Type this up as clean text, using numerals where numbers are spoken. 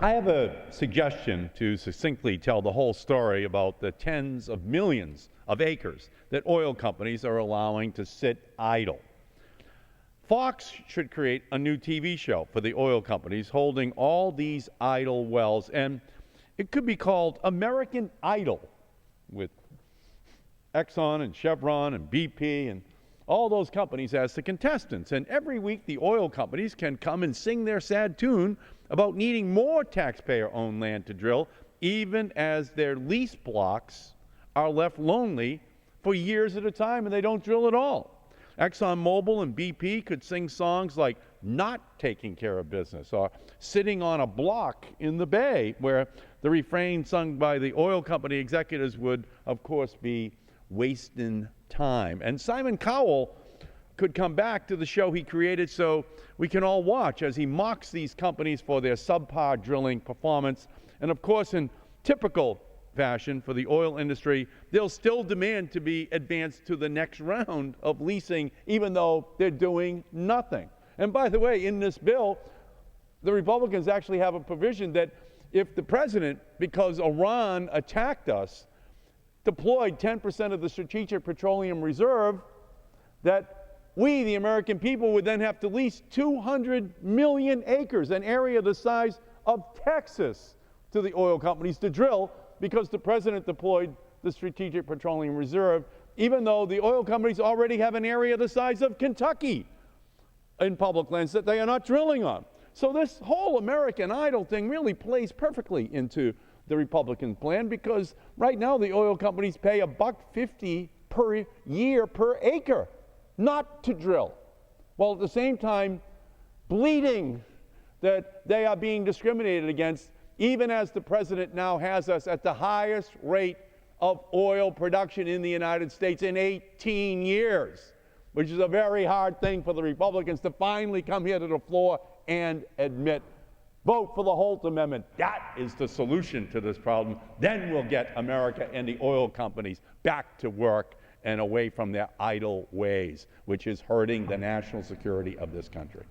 I have a suggestion to succinctly tell the whole story about the tens of millions of acres that oil companies are allowing to sit idle. Fox should create a new TV show for the oil companies holding all these idle wells, and it could be called American Idol, with Exxon and Chevron and BP and all those companies as the contestants. And every week the oil companies can come and sing their sad tune about needing more taxpayer-owned land to drill, even as their lease blocks are left lonely for years at a time and they don't drill at all. ExxonMobil and BP could sing songs like Not Taking Care of Business or Sitting on a Block in the Bay, where the refrain sung by the oil company executives would, of course, be wasting time. And Simon Cowell could come back to the show he created so we can all watch as he mocks these companies for their subpar drilling performance. And of course, in typical fashion for the oil industry, they'll still demand to be advanced to the next round of leasing, even though they're doing nothing. And by the way, in this bill, the Republicans actually have a provision that if the president, because Iran attacked us, deployed 10% of the Strategic Petroleum Reserve, that we, the American people, would then have to lease 200 million acres, an area the size of Texas, to the oil companies to drill, because the president deployed the Strategic Petroleum Reserve, even though the oil companies already have an area the size of Kentucky in public lands that they are not drilling on. So this whole American Idol thing really plays perfectly into the Republican plan, because right now the oil companies pay $1.50 per year per acre not to drill, while at the same time bleeding that they are being discriminated against, even as the president now has us at the highest rate of oil production in the United States in 18 years, which is a very hard thing for the Republicans to finally come here to the floor and admit. Vote for the Holt Amendment. That is the solution to this problem. Then we'll get America and the oil companies back to work and away from their idle ways, which is hurting the national security of this country.